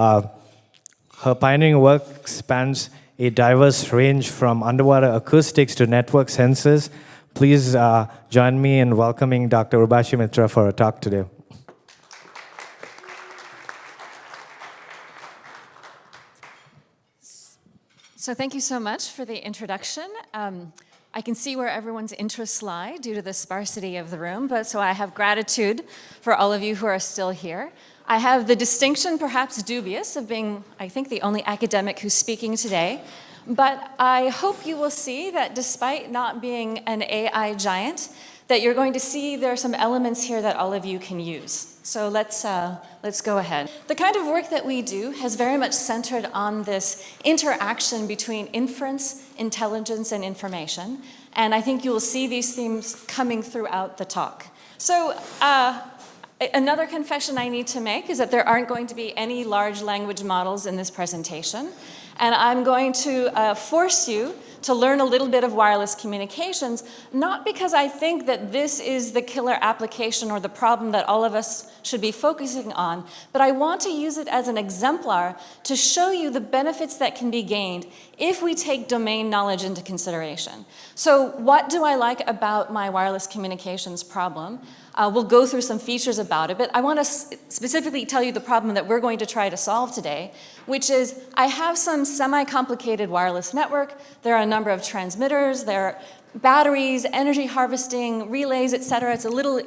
Her pioneering work spans a diverse range from underwater acoustics to network sensors. Please join me in welcoming Dr. Urbashi Mitra for a talk today. So thank you so much for the introduction. I can see where everyone's interests lie due to the sparsity of the room, but so I have gratitude for all of you who are still here. I have the distinction, perhaps dubious, of being, I think, the only academic who's speaking today, but I hope you will see that despite not being an AI giant, that you're going to see there are some elements here that all of you can use. So let's go ahead. The kind of work that we do has very much centered on this interaction between inference, intelligence, and information. And I think you will see these themes coming throughout the talk. So another confession I need to make is that there aren't going to be any large language models in this presentation. And I'm going to force you to learn a little bit of wireless communications, not because I think that this is the killer application or the problem that all of us should be focusing on, but I want to use it as an exemplar to show you the benefits that can be gained if we take domain knowledge into consideration. So what do I like about my wireless communications problem? We'll go through some features about it, but I want to specifically tell you the problem that we're going to try to solve today, which is I have some semi-complicated wireless network. There are a number of transmitters, there are batteries, energy harvesting, relays, etc. It's a little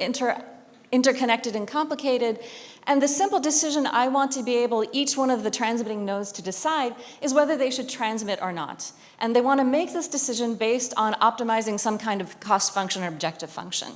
interconnected and complicated. And the simple decision I want to be able, each one of the transmitting nodes to decide is whether they should transmit or not. And they want to make this decision based on optimizing some kind of cost function or objective function.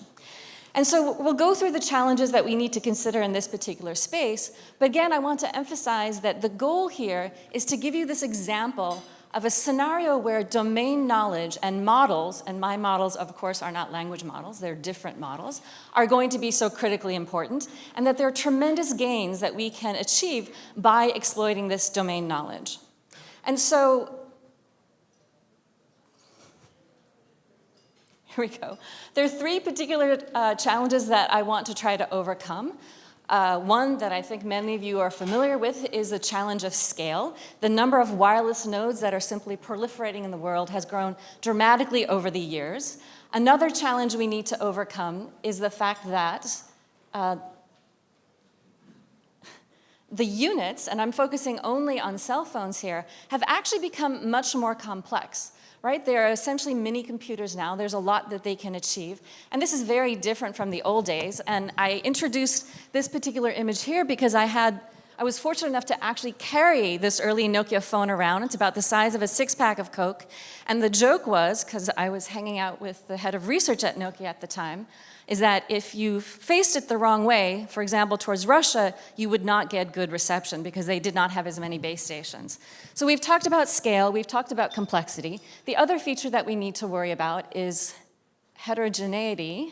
And so we'll go through the challenges that we need to consider in this particular space. But again, I want to emphasize that the goal here is to give you this example of a scenario where domain knowledge and models, and my models, of course, are not language models, they're different models, are going to be so critically important, and that there are tremendous gains that we can achieve by exploiting this domain knowledge. And so, here we go. There are three particular challenges that I want to try to overcome. One that I think many of you are familiar with is the challenge of scale. The number of wireless nodes that are simply proliferating in the world has grown dramatically over the years. Another challenge we need to overcome is the fact that the units, and I'm focusing only on cell phones here, have actually become much more complex. Right? They are essentially mini computers now. There's a lot that they can achieve. And this is very different from the old days. And I introduced this particular image here because I was fortunate enough to actually carry this early Nokia phone around. It's about the size of a six-pack of Coke. And the joke was, because I was hanging out with the head of research at Nokia at the time, is that if you faced it the wrong way, for example, towards Russia, you would not get good reception because they did not have as many base stations. So we've talked about scale, we've talked about complexity. The other feature that we need to worry about is heterogeneity.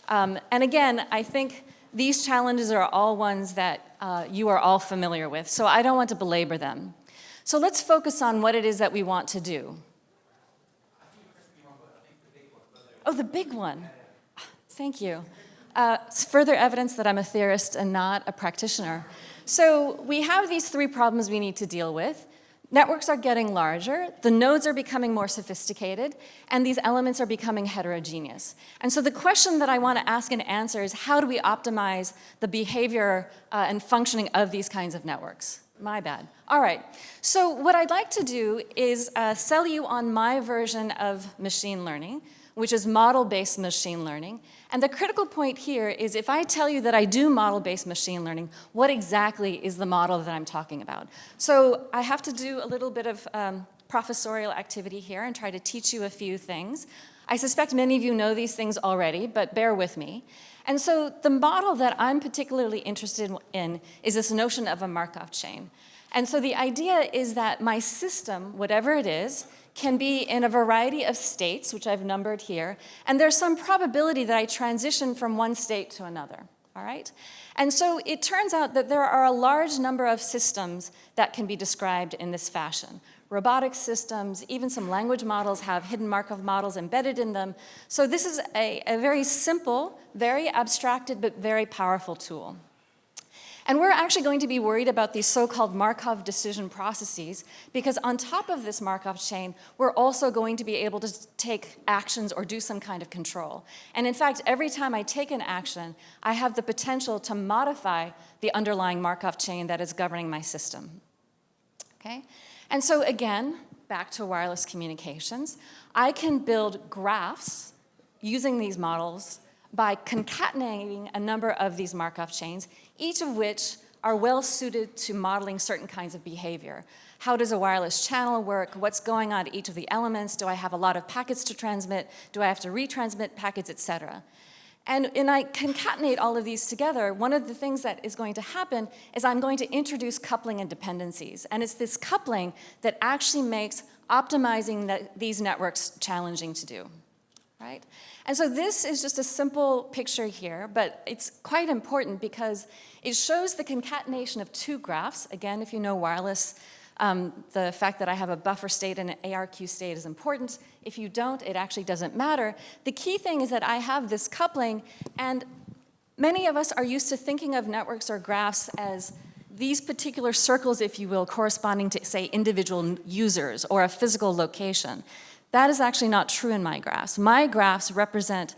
And again, I think these challenges are all ones that you are all familiar with, so I don't want to belabor them. So let's focus on what it is that we want to do. Oh, the big one. Thank you. It's further evidence that I'm a theorist and not a practitioner. So we have these three problems we need to deal with. Networks are getting larger, the nodes are becoming more sophisticated, and these elements are becoming heterogeneous. And so the question that I want to ask and answer is, how do we optimize the behavior and functioning of these kinds of networks? My bad. All right. So what I'd like to do is sell you on my version of machine learning, which is model-based machine learning. And the critical point here is if I tell you that I do model-based machine learning, what exactly is the model that I'm talking about? So I have to do a little bit of professorial activity here and try to teach you a few things. I suspect many of you know these things already, but bear with me. And so the model that I'm particularly interested in is this notion of a Markov chain. And so the idea is that my system, whatever it is, can be in a variety of states, which I've numbered here, and there's some probability that I transition from one state to another, all right? And so it turns out that there are a large number of systems that can be described in this fashion. Robotic systems, even some language models have hidden Markov models embedded in them. So this is a very simple, very abstracted, but very powerful tool. And we're actually going to be worried about these so-called Markov decision processes, because on top of this Markov chain, we're also going to be able to take actions or do some kind of control. And in fact, every time I take an action, I have the potential to modify the underlying Markov chain that is governing my system. Okay? And so again, back to wireless communications, I can build graphs using these models by concatenating a number of these Markov chains, each of which are well suited to modeling certain kinds of behavior. How does a wireless channel work? What's going on to each of the elements? Do I have a lot of packets to transmit? Do I have to retransmit packets, et cetera? And I concatenate all of these together. One of the things that is going to happen is I'm going to introduce coupling and dependencies. And it's this coupling that actually makes optimizing these networks challenging to do, right? And so this is just a simple picture here, but it's quite important because it shows the concatenation of two graphs. Again, if you know wireless, the fact that I have a buffer state and an ARQ state is important. If you don't, it actually doesn't matter. The key thing is that I have this coupling, and many of us are used to thinking of networks or graphs as these particular circles, if you will, corresponding to, say, individual users or a physical location. That is actually not true in my graphs. My graphs represent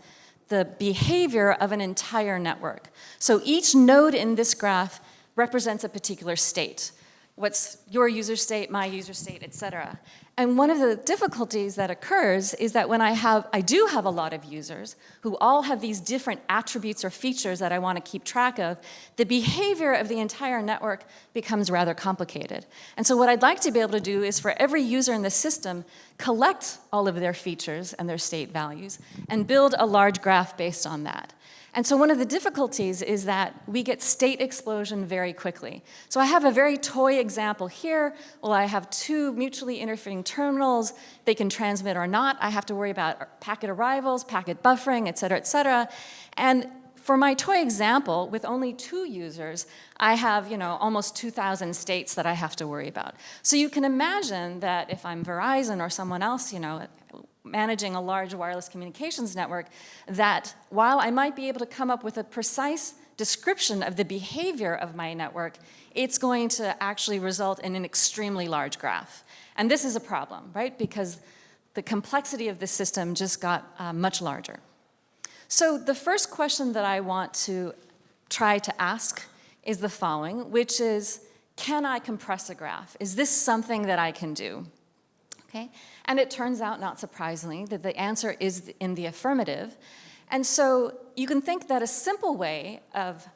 the behavior of an entire network. So each node in this graph represents a particular state. What's your user state, my user state, et cetera. And one of the difficulties that occurs is that when I do have a lot of users who all have these different attributes or features that I want to keep track of, the behavior of the entire network becomes rather complicated. And so what I'd like to be able to do is for every user in the system, collect all of their features and their state values and build a large graph based on that. And so one of the difficulties is that we get state explosion very quickly. So I have a very toy example here. Well, I have two mutually interfering terminals. They can transmit or not. I have to worry about packet arrivals, packet buffering, et cetera, et cetera. And for my toy example, with only 2 users, I have, almost 2,000 states that I have to worry about. So you can imagine that if I'm Verizon or someone else, managing a large wireless communications network, that while I might be able to come up with a precise description of the behavior of my network, it's going to actually result in an extremely large graph. And this is a problem, right? Because the complexity of the system just got much larger. So the first question that I want to try to ask is the following, which is, can I compress a graph? Is this something that I can do? Okay? And it turns out, not surprisingly, that the answer is in the affirmative. And so you can think that a simple way of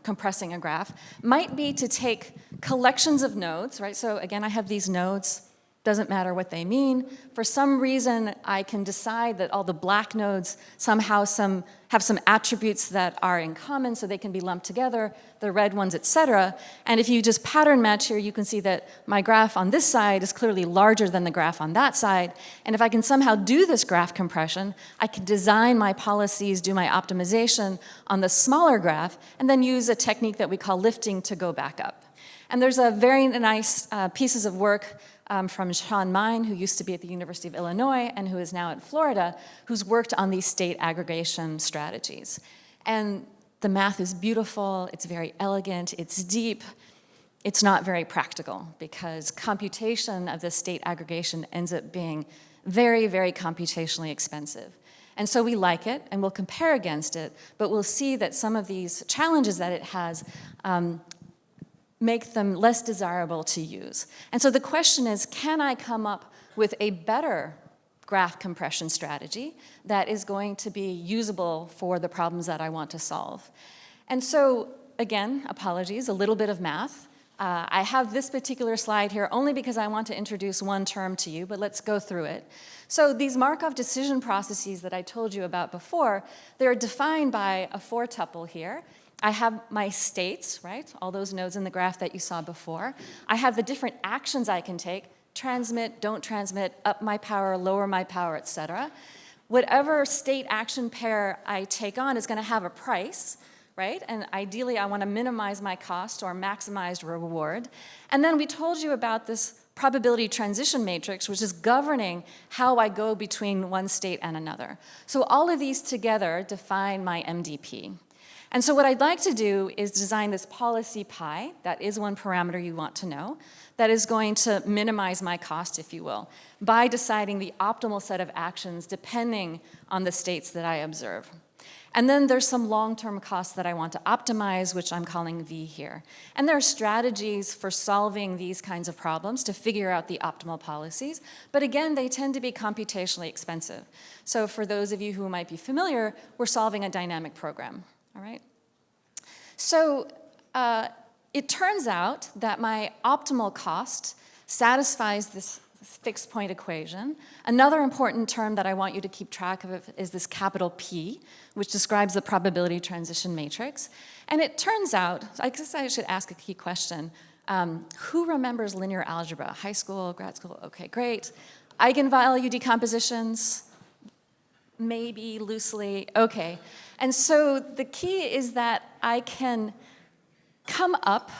compressing a graph might be to take collections of nodes, right? So again, I have these nodes. Doesn't matter what they mean. For some reason, I can decide that all the black nodes somehow have some attributes that are in common, so they can be lumped together, the red ones, et cetera. And if you just pattern match here, you can see that my graph on this side is clearly larger than the graph on that side. And if I can somehow do this graph compression, I can design my policies, do my optimization on the smaller graph, and then use a technique that we call lifting to go back up. And there's a very nice pieces of work from Sean Mine, who used to be at the University of Illinois and who is now at Florida, who's worked on these state aggregation strategies. And the math is beautiful, it's very elegant, it's deep. It's not very practical because computation of the state aggregation ends up being very, very computationally expensive. And so we like it and we'll compare against it, but we'll see that some of these challenges that it has make them less desirable to use. And so the question is, can I come up with a better graph compression strategy that is going to be usable for the problems that I want to solve? And so, again, apologies, a little bit of math. I have this particular slide here only because I want to introduce one term to you, but let's go through it. So these Markov decision processes that I told you about before, they're defined by a 4-tuple here. I have my states, right? All those nodes in the graph that you saw before. I have the different actions I can take, transmit, don't transmit, up my power, lower my power, et cetera. Whatever state action pair I take on is going to have a price, right? And ideally, I want to minimize my cost or maximize reward. And then we told you about this probability transition matrix, which is governing how I go between one state and another. So all of these together define my MDP. And so what I'd like to do is design this policy pi, that is one parameter you want to know, that is going to minimize my cost, if you will, by deciding the optimal set of actions depending on the states that I observe. And then there's some long-term costs that I want to optimize, which I'm calling V here. And there are strategies for solving these kinds of problems to figure out the optimal policies. But again, they tend to be computationally expensive. So for those of you who might be familiar, we're solving a dynamic program, all right? So it turns out that my optimal cost satisfies this fixed point equation. Another important term that I want you to keep track of is this capital P, which describes the probability transition matrix. And it turns out, I guess I should ask a key question. Who remembers linear algebra? High school, grad school? Okay, great. Eigenvalue decompositions? Maybe, loosely, okay. And so the key is that I can come up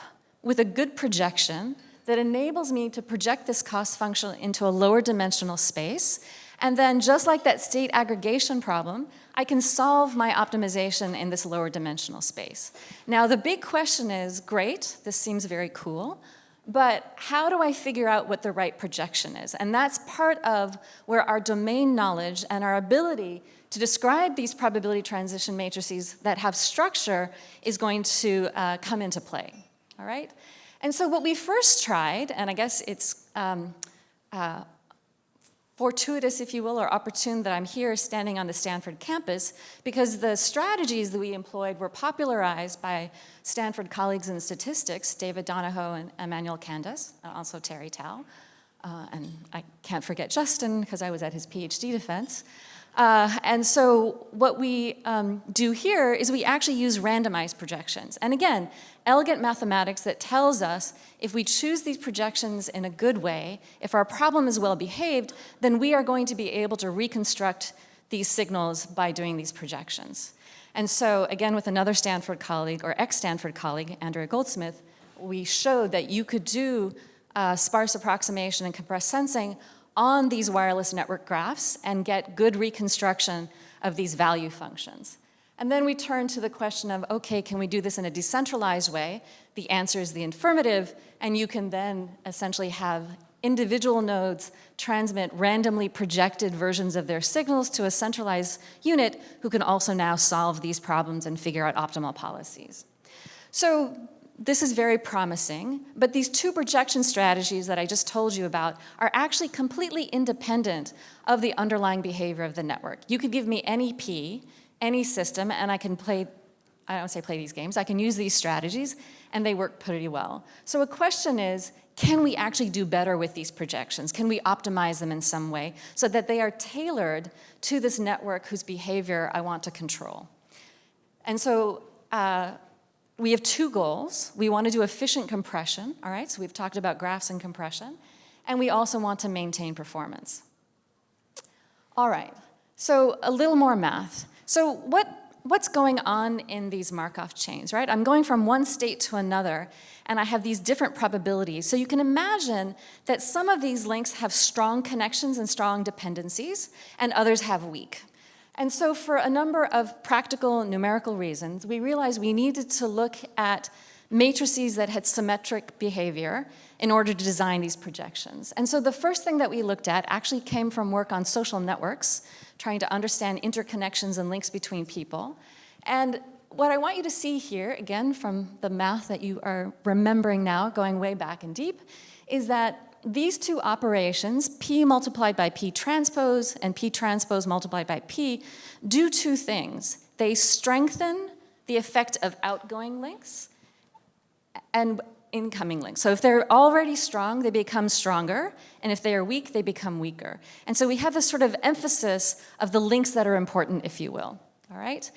with a good projection that enables me to project this cost function into a lower dimensional space. And then just like that state aggregation problem, I can solve my optimization in this lower dimensional space. Now the big question is, great, this seems very cool, but how do I figure out what the right projection is? And that's part of where our domain knowledge and our ability to describe these probability transition matrices that have structure is going to come into play, all right? And so what we first tried, and I guess it's fortuitous, if you will, or opportune that I'm here standing on the Stanford campus, because the strategies that we employed were popularized by Stanford colleagues in statistics, David Donahoe and Emmanuel Candace, also Terry Tao, and I can't forget Justin, because I was at his PhD defense. And so what we do here is we actually use randomized projections. And again, elegant mathematics that tells us if we choose these projections in a good way, if our problem is well behaved, then we are going to be able to reconstruct these signals by doing these projections. And so again, with another Stanford colleague, or ex-Stanford colleague, Andrea Goldsmith, we showed that you could do sparse approximation and compressed sensing on these wireless network graphs and get good reconstruction of these value functions. And then we turn to the question of, okay, can we do this in a decentralized way? The answer is the affirmative, and you can then essentially have individual nodes transmit randomly projected versions of their signals to a centralized unit who can also now solve these problems and figure out optimal policies. So this is very promising, but these two projection strategies that I just told you about are actually completely independent of the underlying behavior of the network. You could give me any P, any system, and I can play, I don't say play these games, I can use these strategies, and they work pretty well. So a question is, can we actually do better with these projections? Can we optimize them in some way so that they are tailored to this network whose behavior I want to control? And so, we have two goals. We want to do efficient compression, all right? So we've talked about graphs and compression. And we also want to maintain performance. All right, so a little more math. So what's going on in these Markov chains, right? I'm going from one state to another, and I have these different probabilities. So you can imagine that some of these links have strong connections and strong dependencies, and others have weak. And so for a number of practical numerical reasons, we realized we needed to look at matrices that had symmetric behavior in order to design these projections. And so the first thing that we looked at actually came from work on social networks, trying to understand interconnections and links between people. And what I want you to see here, again, from the math that you are remembering now, going way back and deep, is that these two operations, P multiplied by P transpose and P transpose multiplied by P, do two things. They strengthen the effect of outgoing links and incoming links. So if they're already strong, they become stronger, and if they are weak, they become weaker. And so we have this sort of emphasis of the links that are important, if you will, all right?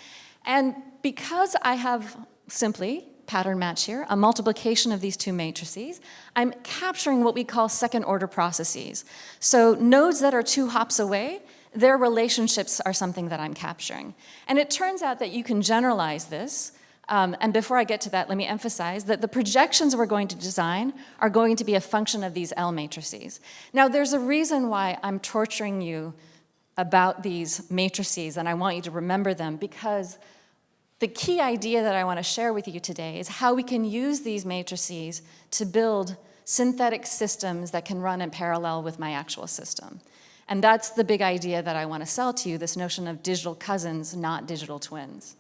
And because I have simply pattern match here, a multiplication of these two matrices, I'm capturing what we call second-order processes. So nodes that are 2 hops away, their relationships are something that I'm capturing. And it turns out that you can generalize this, and before I get to that, let me emphasize that the projections we're going to design are going to be a function of these L matrices. Now, there's a reason why I'm torturing you about these matrices, and I want you to remember them, because the key idea that I want to share with you today is how we can use these matrices to build synthetic systems that can run in parallel with my actual system. And that's the big idea that I want to sell to you, this notion of digital cousins, not digital twins.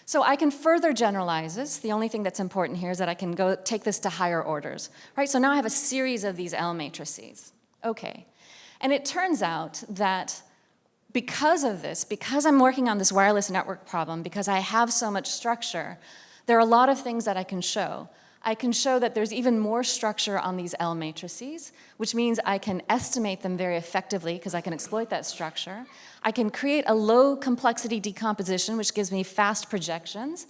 So I can further generalize this. The only thing that's important here is that I can go take this to higher orders, right? So now I have a series of these L matrices. Okay. And it turns out that because of this, because I'm working on this wireless network problem, because I have so much structure, there are a lot of things that I can show. I can show that there's even more structure on these L matrices, which means I can estimate them very effectively because I can exploit that structure. I can create a low complexity decomposition, which gives me fast projections.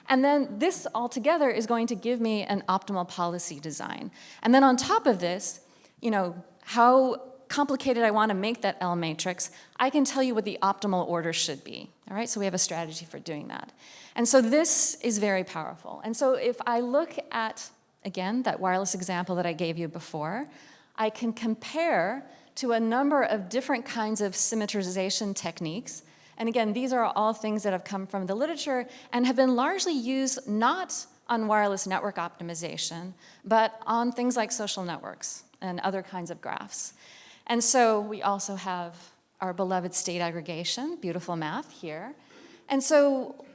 And then this altogether is going to give me an optimal policy design. And then on top of this, how complicated I want to make that L matrix, I can tell you what the optimal order should be. All right, so we have a strategy for doing that. And so this is very powerful. And so if I look at, again, that wireless example that I gave you before, I can compare to a number of different kinds of symmetrization techniques. And again, these are all things that have come from the literature and have been largely used not on wireless network optimization, but on things like social networks and other kinds of graphs. And so we also have our beloved state aggregation, beautiful math here. And so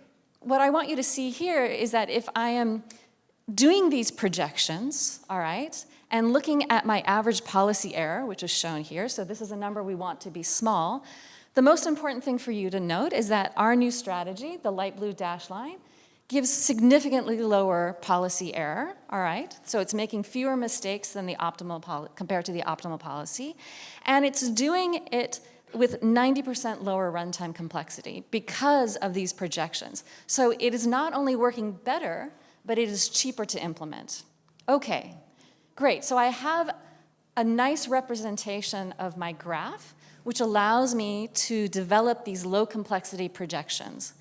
what I want you to see here is that if I am doing these projections, all right, and looking at my average policy error, which is shown here, so this is a number we want to be small, the most important thing for you to note is that our new strategy, the light blue dashed line, gives significantly lower policy error, all right? So it's making fewer mistakes than the optimal compared to the optimal policy, and it's doing it with 90% lower runtime complexity because of these projections. So it is not only working better, but it is cheaper to implement. Okay, great. So I have a nice representation of my graph, which allows me to develop these low complexity projections.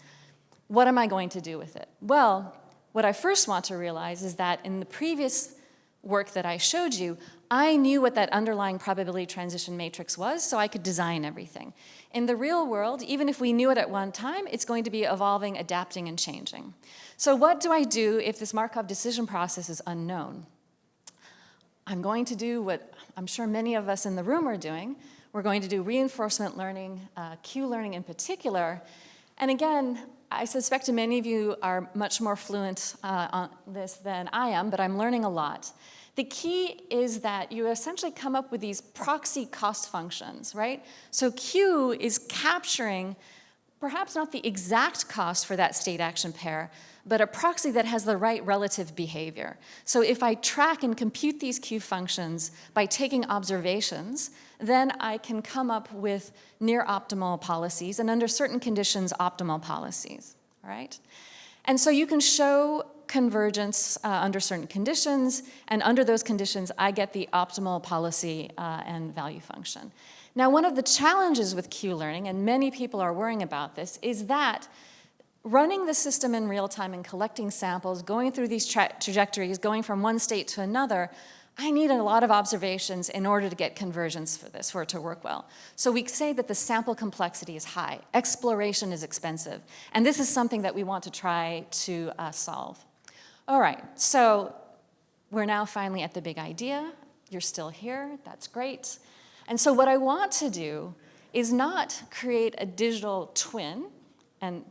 What am I going to do with it? Well, what I first want to realize is that in the previous work that I showed you, I knew what that underlying probability transition matrix was, so I could design everything. In the real world, even if we knew it at one time, it's going to be evolving, adapting, and changing. So what do I do if this Markov decision process is unknown? I'm going to do what I'm sure many of us in the room are doing. We're going to do reinforcement learning, Q-learning in particular. And again, I suspect many of you are much more fluent on this than I am, but I'm learning a lot. The key is that you essentially come up with these proxy cost functions, right? So Q is capturing perhaps not the exact cost for that state action pair, but a proxy that has the right relative behavior. So if I track and compute these Q functions by taking observations, then I can come up with near optimal policies, and under certain conditions, optimal policies, all right? And so you can show convergence under certain conditions, and under those conditions, I get the optimal policy and value function. Now, one of the challenges with Q-learning, and many people are worrying about this, is that running the system in real time and collecting samples, going through these trajectories, going from one state to another, I need a lot of observations in order to get convergence for this, for it to work well. So we say that the sample complexity is high, exploration is expensive, and this is something that we want to try to solve. All right, so we're now finally at the big idea. You're still here, that's great. And so what I want to do is not create a digital twin, and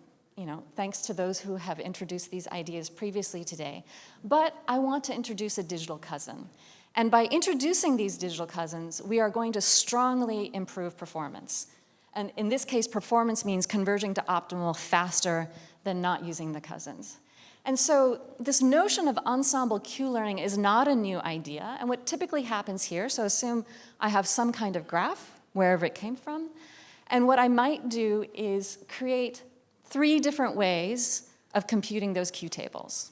thanks to those who have introduced these ideas previously today, but I want to introduce a digital cousin. And by introducing these digital cousins, we are going to strongly improve performance. And in this case, performance means converging to optimal faster than not using the cousins. And so this notion of ensemble Q-learning is not a new idea. And what typically happens here, so assume I have some kind of graph, wherever it came from, and what I might do is create 3 different ways of computing those Q tables.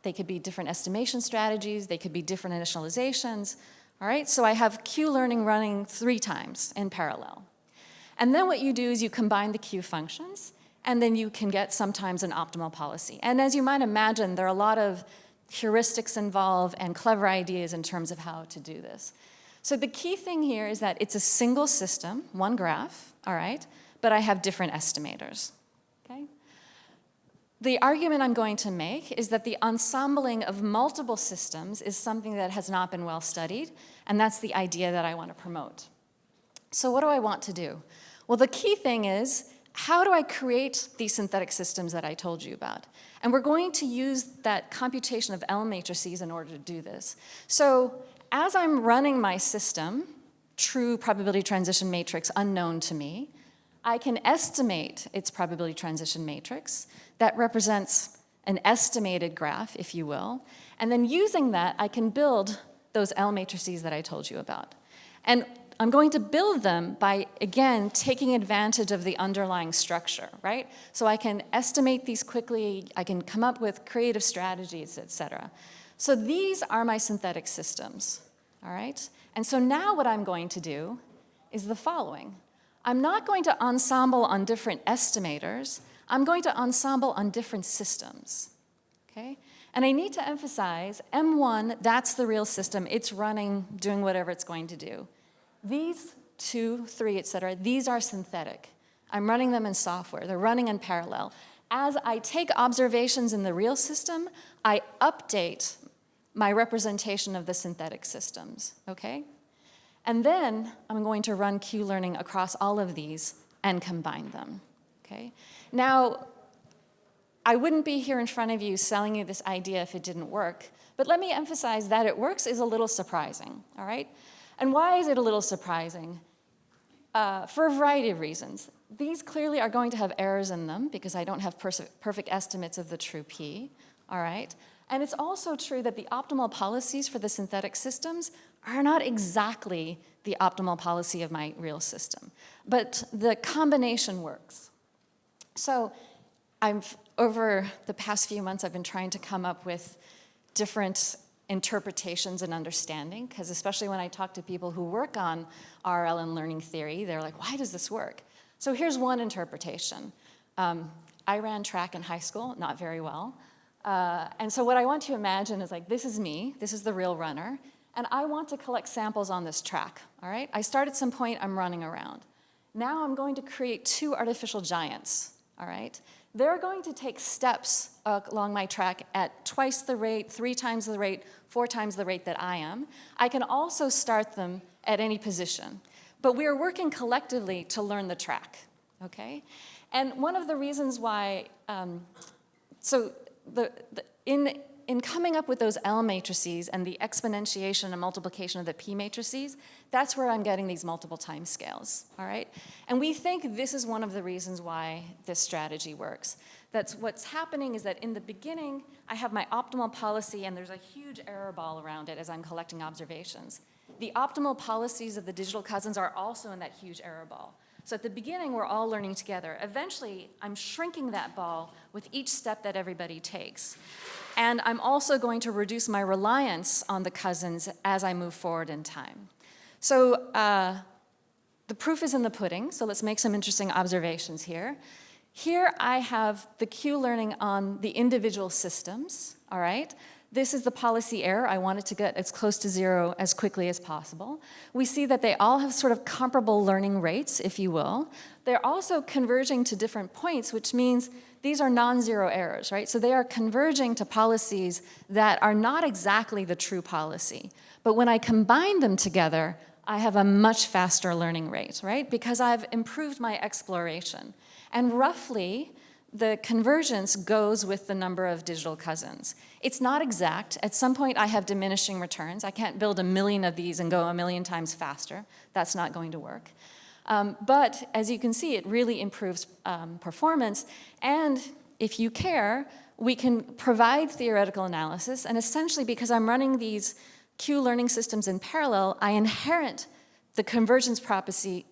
They could be different estimation strategies, they could be different initializations, all right? So I have Q-learning running 3 times in parallel. And then what you do is you combine the Q functions, and then you can get sometimes an optimal policy. And as you might imagine, there are a lot of heuristics involved and clever ideas in terms of how to do this. So the key thing here is that it's a single system, one graph, all right, but I have different estimators, okay? The argument I'm going to make is that the ensembling of multiple systems is something that has not been well studied, and that's the idea that I want to promote. So what do I want to do? Well, the key thing is, how do I create these synthetic systems that I told you about? And we're going to use that computation of L matrices in order to do this. So as I'm running my system, true probability transition matrix unknown to me, I can estimate its probability transition matrix. That represents an estimated graph, if you will. And then using that, I can build those L matrices that I told you about. And I'm going to build them by, again, taking advantage of the underlying structure, right? So I can estimate these quickly, I can come up with creative strategies, et cetera. So these are my synthetic systems, all right? And so now what I'm going to do is the following. I'm not going to ensemble on different estimators, I'm going to ensemble on different systems, okay? And I need to emphasize, M1, that's the real system, it's running, doing whatever it's going to do. These 2, 3, et cetera, these are synthetic. I'm running them in software. They're running in parallel. As I take observations in the real system, I update my representation of the synthetic systems, okay? And then I'm going to run Q-learning across all of these and combine them, okay? Now, I wouldn't be here in front of you selling you this idea if it didn't work, but let me emphasize that it works is a little surprising, all right? And why is it a little surprising? For a variety of reasons. These clearly are going to have errors in them because I don't have perfect estimates of the true P, all right? And it's also true that the optimal policies for the synthetic systems are not exactly the optimal policy of my real system, but the combination works. So over the past few months, I've been trying to come up with different interpretations and understanding, because especially when I talk to people who work on RL and learning theory, they're like, why does this work? So here's one interpretation. I ran track in high school, not very well. And so what I want to imagine is like, this is me, this is the real runner, and I want to collect samples on this track, all right? I start at some point, I'm running around. Now I'm going to create 2 artificial giants, all right? They're going to take steps along my track at twice the rate, 3 times the rate, 4 times the rate that I am. I can also start them at any position. But we are working collectively to learn the track, okay? And one of the reasons why, in coming up with those L matrices and the exponentiation and multiplication of the P matrices, that's where I'm getting these multiple time scales, all right? And we think this is one of the reasons why this strategy works. That's what's happening is that in the beginning, I have my optimal policy and there's a huge error ball around it as I'm collecting observations. The optimal policies of the digital cousins are also in that huge error ball. So at the beginning, we're all learning together. Eventually, I'm shrinking that ball with each step that everybody takes. And I'm also going to reduce my reliance on the cousins as I move forward in time. So the proof is in the pudding, so let's make some interesting observations here. Here I have the Q-learning on the individual systems, all right? This is the policy error. I want it to get as close to 0 as quickly as possible. We see that they all have sort of comparable learning rates, if you will. They're also converging to different points, which means these are non-zero errors, right? So they are converging to policies that are not exactly the true policy. But when I combine them together, I have a much faster learning rate, right? Because I've improved my exploration. And roughly, the convergence goes with the number of digital cousins. It's not exact. At some point, I have diminishing returns. I can't build 1 million of these and go 1 million times faster. That's not going to work. But as you can see, it really improves performance. And if you care, we can provide theoretical analysis. And essentially, because I'm running these Q-learning systems in parallel, I inherit the convergence properties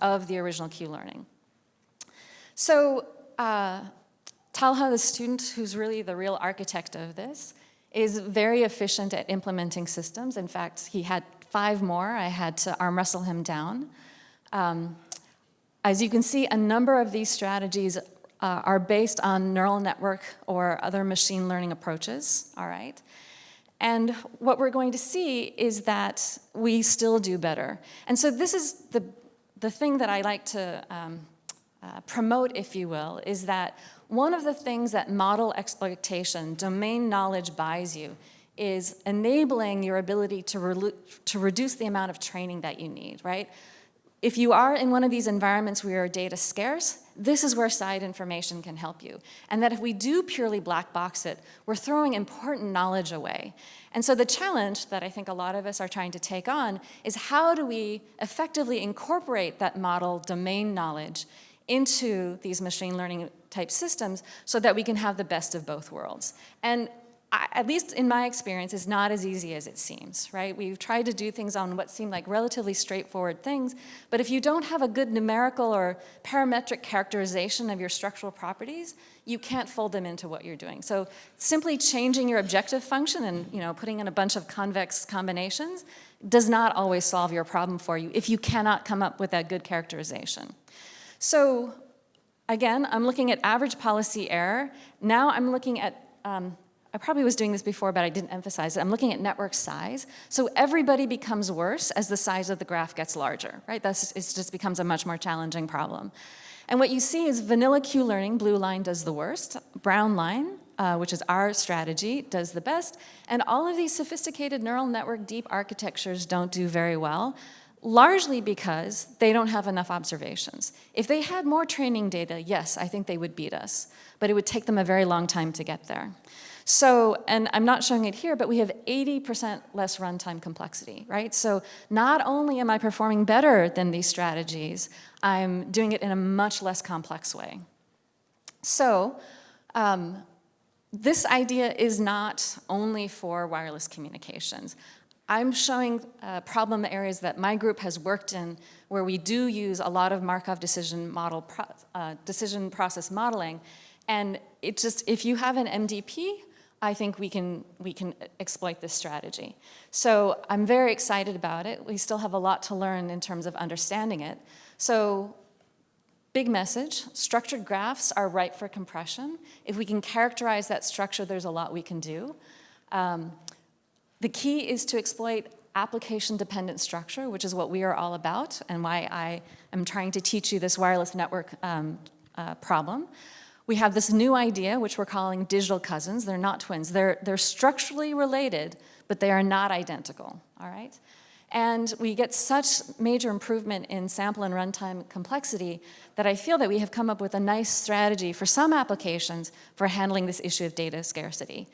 of the original Q-learning. So Talha, the student who's really the real architect of this, is very efficient at implementing systems. In fact, he had 5 more. I had to arm wrestle him down. As you can see, a number of these strategies are based on neural network or other machine learning approaches, all right? And what we're going to see is that we still do better. And so this is the thing that I like to promote, if you will, is that one of the things that model exploitation, domain knowledge buys you, is enabling your ability to reduce the amount of training that you need, right? If you are in one of these environments where data is scarce, this is where side information can help you. And that if we do purely black box it, we're throwing important knowledge away. And so the challenge that I think a lot of us are trying to take on is how do we effectively incorporate that model domain knowledge into these machine learning type systems so that we can have the best of both worlds. And at least in my experience, is not as easy as it seems, right? We've tried to do things on what seem like relatively straightforward things, but if you don't have a good numerical or parametric characterization of your structural properties, you can't fold them into what you're doing. So simply changing your objective function and putting in a bunch of convex combinations does not always solve your problem for you if you cannot come up with that good characterization. So again, I'm looking at average policy error. Now I'm looking at I probably was doing this before, but I didn't emphasize it. I'm looking at network size. So everybody becomes worse as the size of the graph gets larger, right? It just becomes a much more challenging problem. And what you see is vanilla Q-learning, blue line does the worst, brown line, which is our strategy, does the best, and all of these sophisticated neural network deep architectures don't do very well, largely because they don't have enough observations. If they had more training data, yes, I think they would beat us, but it would take them a very long time to get there. So, and I'm not showing it here, but we have 80% less runtime complexity, right? So not only am I performing better than these strategies, I'm doing it in a much less complex way. So this idea is not only for wireless communications. I'm showing problem areas that my group has worked in where we do use a lot of Markov decision process modeling. And it just, if you have an MDP, I think we can exploit this strategy. So I'm very excited about it. We still have a lot to learn in terms of understanding it. So big message, structured graphs are ripe for compression. If we can characterize that structure, there's a lot we can do. The key is to exploit application-dependent structure, which is what we are all about and why I am trying to teach you this wireless network problem. We have this new idea, which we're calling digital cousins. They're not twins. They're structurally related, but they are not identical, all right? And we get such major improvement in sample and runtime complexity that I feel that we have come up with a nice strategy for some applications for handling this issue of data scarcity.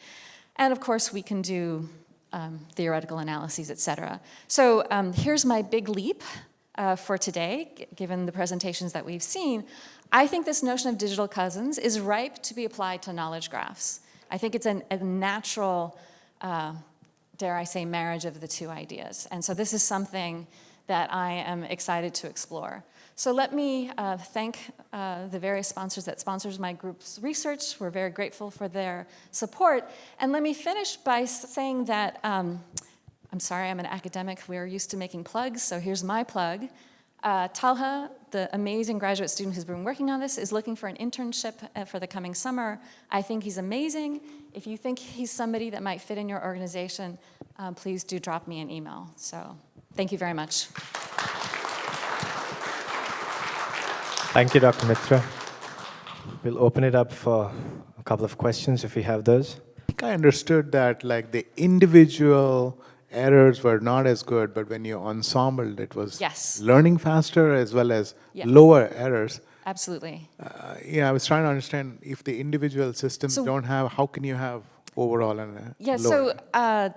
And of course, we can do theoretical analyses, et cetera. So here's my big leap for today, given the presentations that we've seen. I think this notion of digital cousins is ripe to be applied to knowledge graphs. I think it's a natural, dare I say, marriage of the two ideas. And so this is something that I am excited to explore. So let me thank the various sponsors that sponsors my group's research. We're very grateful for their support. And let me finish by saying that, I'm sorry, I'm an academic. We're used to making plugs, so here's my plug. Talha, the amazing graduate student who's been working on this, is looking for an internship for the coming summer. I think he's amazing. If you think he's somebody that might fit in your organization, please do drop me an email. So thank you very much. Thank you, Dr. Mitra. We'll open it up for a couple of questions if we have those. I think I understood that like the individual errors were not as good, but when you ensembled, it was learning faster as well as lower errors. Absolutely. Yeah, I was trying to understand if the individual systems don't have, how can you have overall and lower? So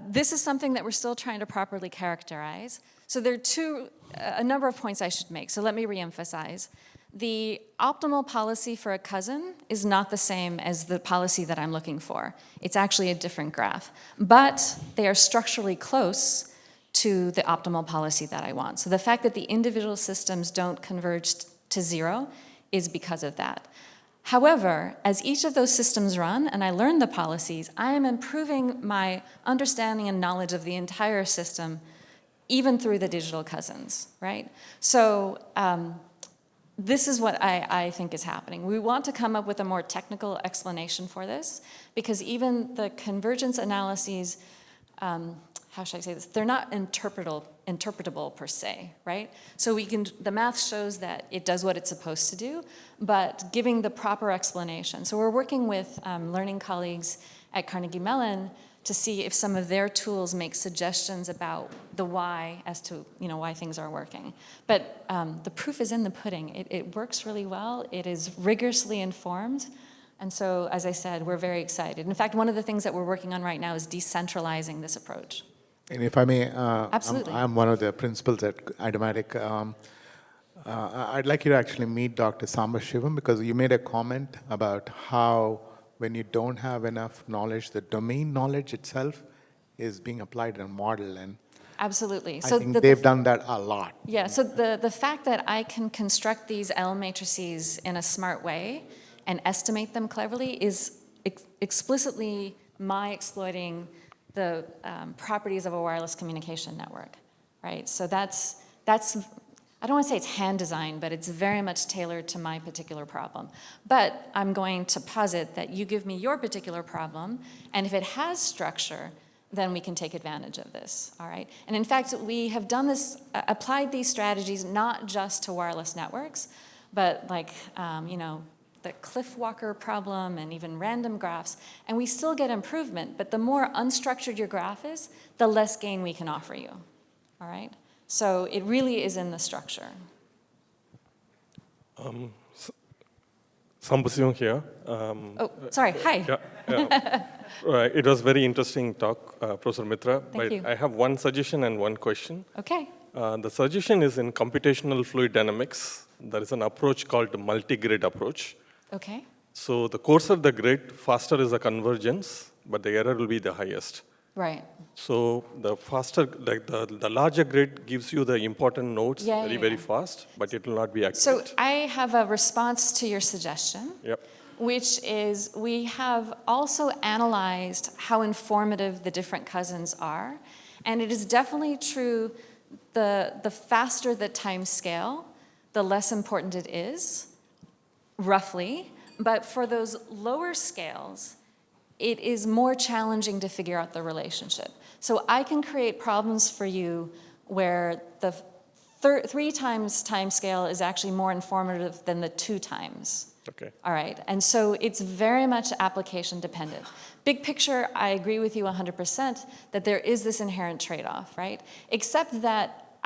this is something that we're still trying to properly characterize. So there are a number of points I should make. So let me reemphasize. The optimal policy for a cousin is not the same as the policy that I'm looking for. It's actually a different graph. But they are structurally close to the optimal policy that I want. So the fact that the individual systems don't converge to zero is because of that. However, as each of those systems run and I learn the policies, I am improving my understanding and knowledge of the entire system, even through the digital cousins, right? So this is what I think is happening. We want to come up with a more technical explanation for this, because even the convergence analyses how should I say this? They're not interpretable per se, right? So the math shows that it does what it's supposed to do, but giving the proper explanation. So we're working with learning colleagues at Carnegie Mellon to see if some of their tools make suggestions about the why as to why things are working. But the proof is in the pudding. It works really well. It is rigorously informed. And so, as I said, we're very excited. In fact, one of the things that we're working on right now is decentralizing this approach. And if I may, Absolutely. I'm one of the principals at Idiomatic. I'd like you to actually meet Dr. Sambashivam, because you made a comment about how when you don't have enough knowledge, the domain knowledge itself is being applied in a model. And absolutely. I think they've done that a lot. Yeah, so the fact that I can construct these L matrices in a smart way and estimate them cleverly is explicitly my exploiting the properties of a wireless communication network, right? So that's I don't want to say it's hand designed, but it's very much tailored to my particular problem. But I'm going to posit that you give me your particular problem, and if it has structure, then we can take advantage of this, all right? And in fact, we have done this, applied these strategies not just to wireless networks, but like, the Cliff Walker problem and even random graphs, and we still get improvement, but the more unstructured your graph is, the less gain we can offer you, all right? So it really is in the structure. Sambashivam here. Sorry, hi. Yeah. Right. It was very interesting talk, Professor Mitra. Thank you. I have one suggestion and one question. Okay. The suggestion is in computational fluid dynamics, there is an approach called the multi-grid approach. Okay. So the coarser the grid, faster is the convergence, but the error will be the highest. Right. So the faster, like the larger grid gives you the important nodes very fast, but it will not be accurate. So I have a response to your suggestion, Yep. which is we have also analyzed how informative the different cousins are. And it is definitely true, the faster the time scale, the less important it is, roughly. But for those lower scales, it is more challenging to figure out the relationship. So I can create problems for you where the 3 times time scale is actually more informative than the 2 times. Okay. All right, and so it's very much application dependent. Big picture, I agree with you 100% that there is this inherent trade-off, right? Except that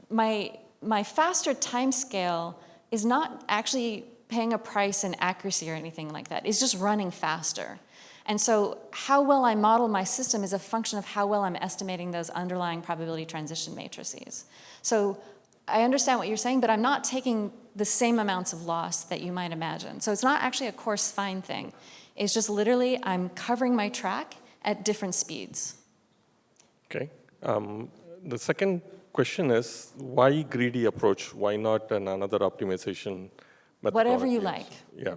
my faster time scale is not actually paying a price in accuracy or anything like that. It's just running faster. And so how well I model my system is a function of how well I'm estimating those underlying probability transition matrices. So I understand what you're saying, but I'm not taking the same amounts of loss that you might imagine. So it's not actually a coarse fine thing. It's just literally I'm covering my track at different speeds. Okay. The second question is, why greedy approach? Why not another optimization methodology? Whatever you like. Yeah.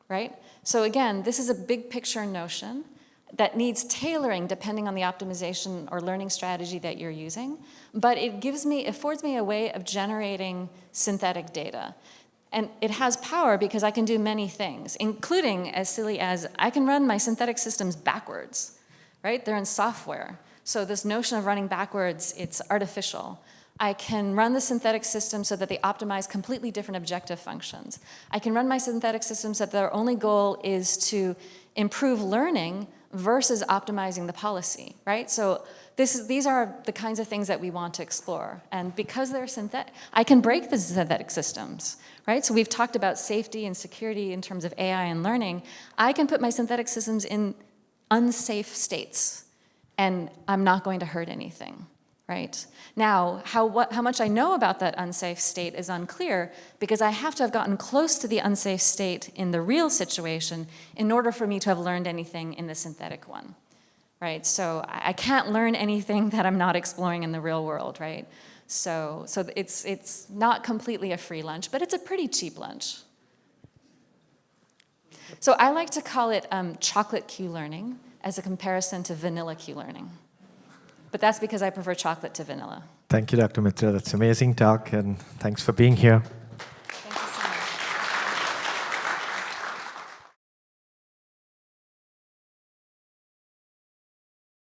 Right? So again, this is a big picture notion that needs tailoring depending on the optimization or learning strategy that you're using, but it affords me a way of generating synthetic data. And it has power because I can do many things, including as silly as I can run my synthetic systems backwards, right? They're in software. So this notion of running backwards, it's artificial. I can run the synthetic system so that they optimize completely different objective functions. I can run my synthetic systems that their only goal is to improve learning versus optimizing the policy, right? So these are the kinds of things that we want to explore. And because they're synthetic, I can break the synthetic systems, right? So we've talked about safety and security in terms of AI and learning. I can put my synthetic systems in unsafe states, and I'm not going to hurt anything. Right? Now, how much I know about that unsafe state is unclear because I have to have gotten close to the unsafe state in the real situation in order for me to have learned anything in the synthetic one. Right? So I can't learn anything that I'm not exploring in the real world, right? So it's not completely a free lunch, but it's a pretty cheap lunch. So I like to call it chocolate Q learning as a comparison to vanilla Q learning. But that's because I prefer chocolate to vanilla. Thank you, Dr. Mitra. That's an amazing talk, and thanks for being here.